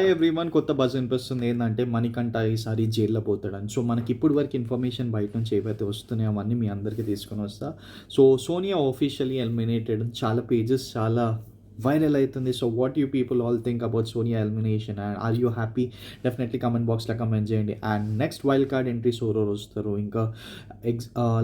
Everyone కొత్త buzz వినిపిస్తుంది ఏంటంటే మణికంఠ ఈసారి జైల్లో పోతాడని. సో మనకి ఇప్పుడు వరకు ఇన్ఫర్మేషన్ బయట నుంచి ఏవైతే వస్తున్నాయో అవన్నీ మీ అందరికీ తీసుకొని వస్తా. సో సోనియా ఆఫీషియల్లీ ఎలిమినేటెడ్, చాలా పేజెస్ చాలా వైరల్ అవుతుంది. So what you people all think about Sonia elimination and are you happy? Definitely comment బాక్స్లో కమెంట్ చేయండి. And next wild card entries ఎవరెవరు వస్తారు, ఇంకా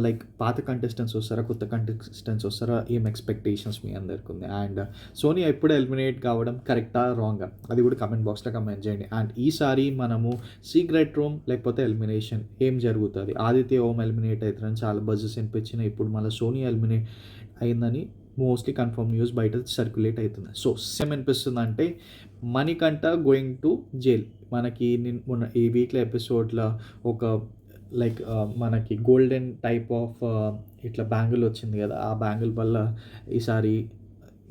లైక్ పాత కంటెస్టెంట్స్ వస్తారా, కొత్త కంటెస్టెంట్స్ వస్తారా, ఏం ఎక్స్పెక్టేషన్స్ మీ అందరికి ఉంది? అండ్ సోనియా ఎప్పుడు ఎలిమినేట్ కావడం కరెక్టా రాంగా, అది కూడా కమెంట్ బాక్స్లో కమెంట్ చేయండి. అండ్ ఈసారి మనము సీక్రెట్ రూమ్ లేకపోతే ఎలిమినేషన్ ఏం జరుగుతుంది? ఆదిత్య ఓం ఎలిమినేట్ అవుతారని చాలా బజెస్ వినిపించినాయి. ఇప్పుడు మళ్ళీ సోనియా ఎలిమినేట్ అయిందని మోస్ట్లీ కన్ఫర్మ్ న్యూస్ బయట సర్క్యులేట్ అవుతుంది. సో సేమ్ అనిపిస్తుంది అంటే మణికంఠ గోయింగ్ టు జైల్. మనకి మొన్న ఈ వీక్లో ఎపిసోడ్లో ఒక లైక్ మనకి గోల్డెన్ టైప్ ఆఫ్ ఇట్లా బ్యాంగిల్ వచ్చింది కదా, ఆ బ్యాంగిల్ వల్ల ఈసారి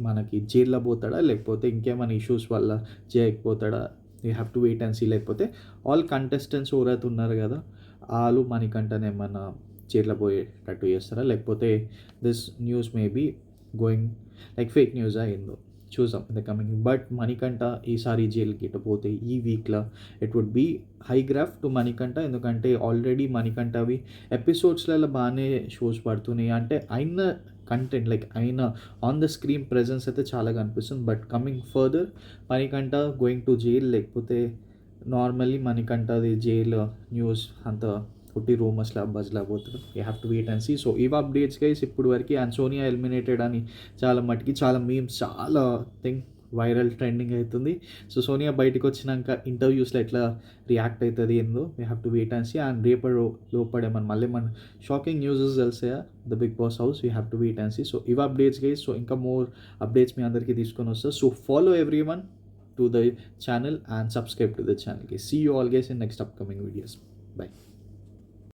మనకి జైల్లో పోతాడా లేకపోతే ఇంకేమైనా ఇష్యూస్ వల్ల చేయకపోతాడా? You have to wait and see. లేకపోతే ఆల్ కంటెస్టెంట్స్ ఎవరైతే ఉన్నారు కదా వాళ్ళు మణికంఠని ఏమన్నా జైల్లో పోయేటట్టు చేస్తారా, లేకపోతే this news may be going like fake news అయిందో చూసాం in the coming. But Manikanta ఈసారి జైలుకి పోతే ఈ వీక్లో it would be high graph to Manikanta. ఎందుకంటే ఆల్రెడీ మణికంఠవి ఎపిసోడ్స్లలో బాగానే షోస్ పడుతున్నాయి, అంటే అయిన కంటెంట్ లైక్ అయిన ఆన్ ద స్క్రీన్ ప్రెజెన్స్ అయితే చాలా కనిపిస్తుంది. But coming further Manikanta going to jail, లేకపోతే నార్మల్లీ మణికంఠది జైల్ న్యూస్ అంత పుట్టి రూమర్స్లా బజ్లా పోతుంది. You have to wait and see. So ఇవి అప్డేట్స్ గైస్ ఇప్పుడు వరకు. అండ్ సోనియా ఎలిమినేటెడ్ అని చాలా మటుకి చాలా మీమ్స్ చాలా థింగ్ వైరల్ ట్రెండింగ్ అవుతుంది. సో సోనియా బయటకు వచ్చినాక ఇంటర్వ్యూస్లో ఎట్లా రియాక్ట్ అవుతుంది ఏందో we have to wait and see. And రేపటి లోపడే మళ్ళీ మన షాకింగ్ న్యూసెస్ తెలిసాయా the Bigg Boss house, we have to wait and see. So ఇవి అప్డేట్స్ గైస్. సో ఇంకా మోర్ అప్డేట్స్ మీ అందరికీ తీసుకొని వస్తారు. So follow everyone to the channel and subscribe to the channel guys. See you all guys in next upcoming videos. Bye.